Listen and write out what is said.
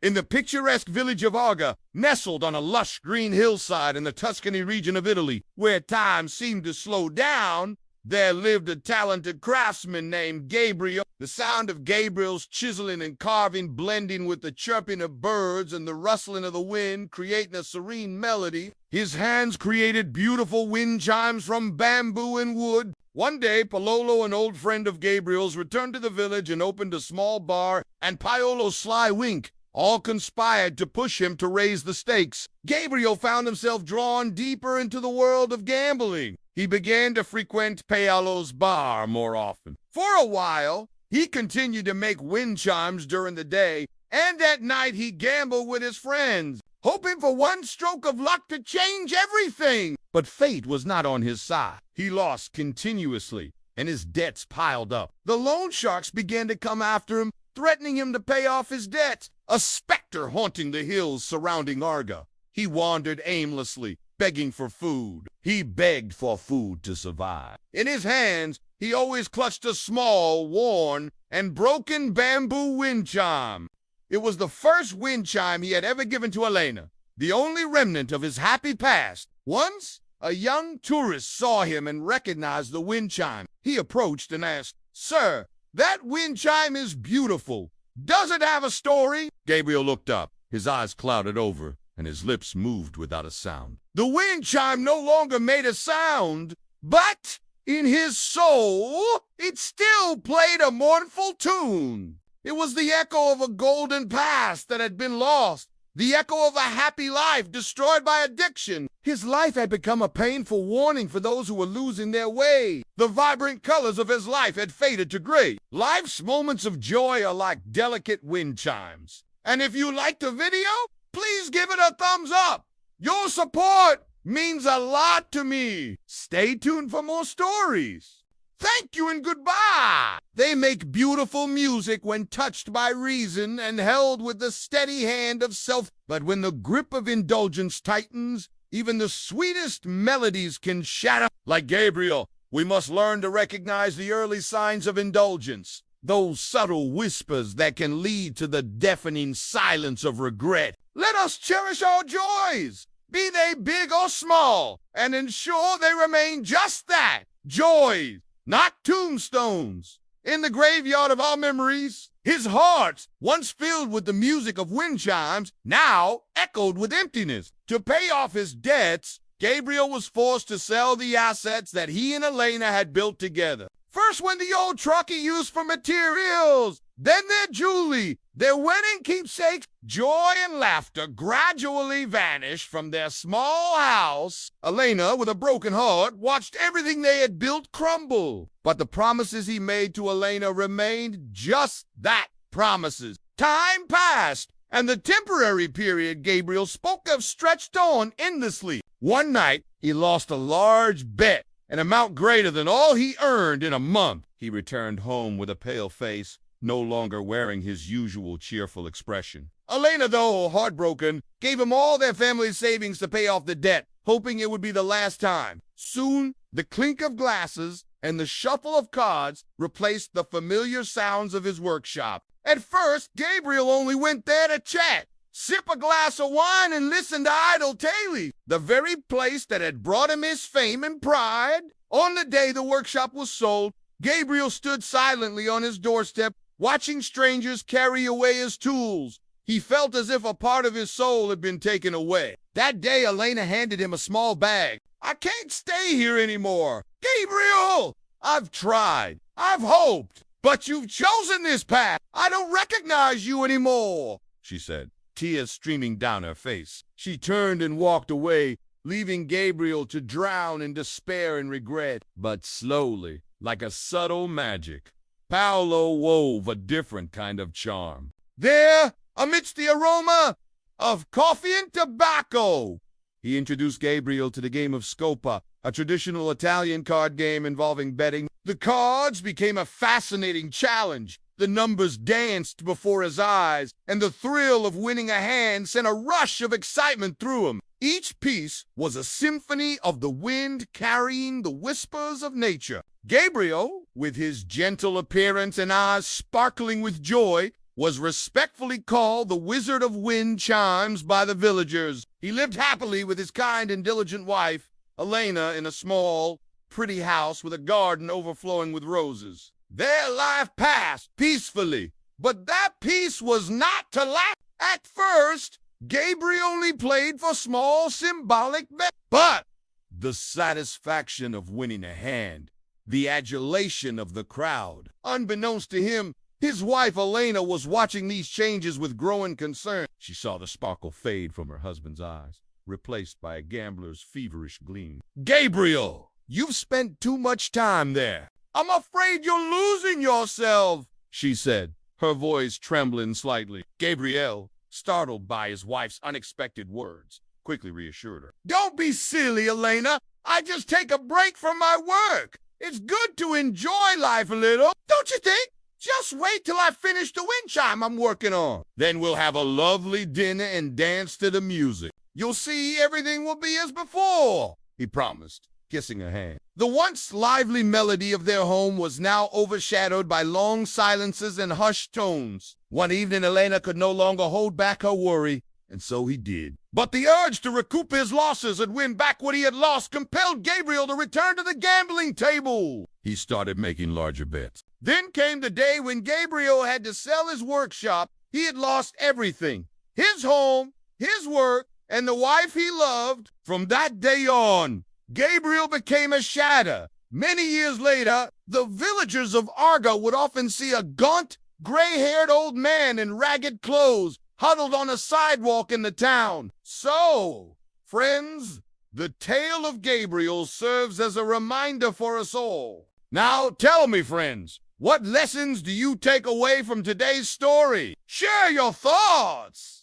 In the picturesque village of Arga, nestled on a lush green hillside in the Tuscany region of Italy, where time seemed to slow down, there lived a talented craftsman named Gabriel. The sound of Gabriel's chiseling and carving blending with the chirping of birds and the rustling of the wind, creating a serene melody. His hands created beautiful wind chimes from bamboo and wood. One day, Palolo, an old friend of Gabriel's, returned to the village and opened a small bar, and Paolo's sly wink all conspired to push him to raise the stakes. Gabriel found himself drawn deeper into the world of gambling. He began to frequent Paolo's bar more often. For a while, he continued to make wind chimes during the day, and at night he gambled with his friends, hoping for one stroke of luck to change everything. But fate was not on his side. He lost continuously, and his debts piled up. The loan sharks began to come after him, threatening him to pay off his debts. A specter haunting the hills surrounding Arga. He wandered aimlessly, begging for food. He begged for food to survive. In his hands, he always clutched a small, worn, and broken bamboo wind chime. It was the first wind chime he had ever given to Elena, the only remnant of his happy past. Once, a young tourist saw him and recognized the wind chime. He approached and asked, "Sir, that wind chime is beautiful. Does it have a story?" Gabriel looked up. His eyes clouded over, and his lips moved without a sound. The wind chime no longer made a sound, but in his soul, it still played a mournful tune. It was the echo of a golden past that had been lost, the echo of a happy life destroyed by addiction. His life had become a painful warning for those who were losing their way. The vibrant colors of his life had faded to gray. Life's moments of joy are like delicate wind chimes. And if you liked the video, please give it a thumbs up. Your support means a lot to me. Stay tuned for more stories. Thank you and goodbye. They make beautiful music when touched by reason and held with the steady hand of self. But when the grip of indulgence tightens, even the sweetest melodies can shatter. Like Gabriel, we must learn to recognize the early signs of indulgence, those subtle whispers that can lead to the deafening silence of regret. Let us cherish our joys, be they big or small, and ensure they remain just that, joys, not tombstones. In the graveyard of our memories, his heart, once filled with the music of wind chimes, now echoed with emptiness. To pay off his debts, Gabriel was forced to sell the assets that he and Elena had built together. First went the old truck he used for materials, then their jewelry, their wedding keepsakes. Joy and laughter gradually vanished from their small house. Elena, with a broken heart, watched everything they had built crumble. But the promises he made to Elena remained just that, promises. Time passed, and the temporary period Gabriel spoke of stretched on endlessly. One night, he lost a large bet, an amount greater than all he earned in a month. He returned home with a pale face, no longer wearing his usual cheerful expression. Elena, though heartbroken, gave him all their family's savings to pay off the debt, hoping it would be the last time. Soon, the clink of glasses and the shuffle of cards replaced the familiar sounds of his workshop. At first, Gabriel only went there to chat, sip a glass of wine, and listen to idle tales, the very place that had brought him his fame and pride. On the day the workshop was sold, Gabriel stood silently on his doorstep, watching strangers carry away his tools. He felt as if a part of his soul had been taken away. That day, Elena handed him a small bag. "I can't stay here anymore. Gabriel, I've tried. I've hoped. But you've chosen this path. I don't recognize you anymore," she said, tears streaming down her face. She turned and walked away, leaving Gabriel to drown in despair and regret. But slowly, like a subtle magic, Paolo wove a different kind of charm. There, amidst the aroma of coffee and tobacco, he introduced Gabriel to the game of Scopa, a traditional Italian card game involving betting. The cards became a fascinating challenge. The numbers danced before his eyes, and the thrill of winning a hand sent a rush of excitement through him. Each piece was a symphony of the wind carrying the whispers of nature. Gabriel, with his gentle appearance and eyes sparkling with joy, was respectfully called the Wizard of Wind Chimes by the villagers. He lived happily with his kind and diligent wife, Elena, in a small, pretty house with a garden overflowing with roses. Their life passed peacefully, but that peace was not to last. At first, Gabriel only played for small symbolic bets, but the satisfaction of winning a hand, the adulation of the crowd. Unbeknownst to him, his wife Elena was watching these changes with growing concern. She saw the sparkle fade from her husband's eyes, replaced by a gambler's feverish gleam. "Gabriel, you've spent too much time there. I'm afraid you're losing yourself," she said, her voice trembling slightly. Gabriel, startled by his wife's unexpected words, quickly reassured her. "Don't be silly, Elena. I just take a break from my work. It's good to enjoy life a little, don't you think? Just wait till I finish the wind chime I'm working on. Then we'll have a lovely dinner and dance to the music. You'll see everything will be as before," he promised, kissing her hand. The once lively melody of their home was now overshadowed by long silences and hushed tones. One evening, Elena could no longer hold back her worry, and so he did. But the urge to recoup his losses and win back what he had lost compelled Gabriel to return to the gambling table. He started making larger bets. Then came the day when Gabriel had to sell his workshop. He had lost everything: his home, his work, and the wife he loved. From that day on, Gabriel became a shadow. Many years later, the villagers of Arga would often see a gaunt, gray-haired old man in ragged clothes huddled on a sidewalk in the town. So, friends, the tale of Gabriel serves as a reminder for us all. Now, tell me, friends, what lessons do you take away from today's story? Share your thoughts!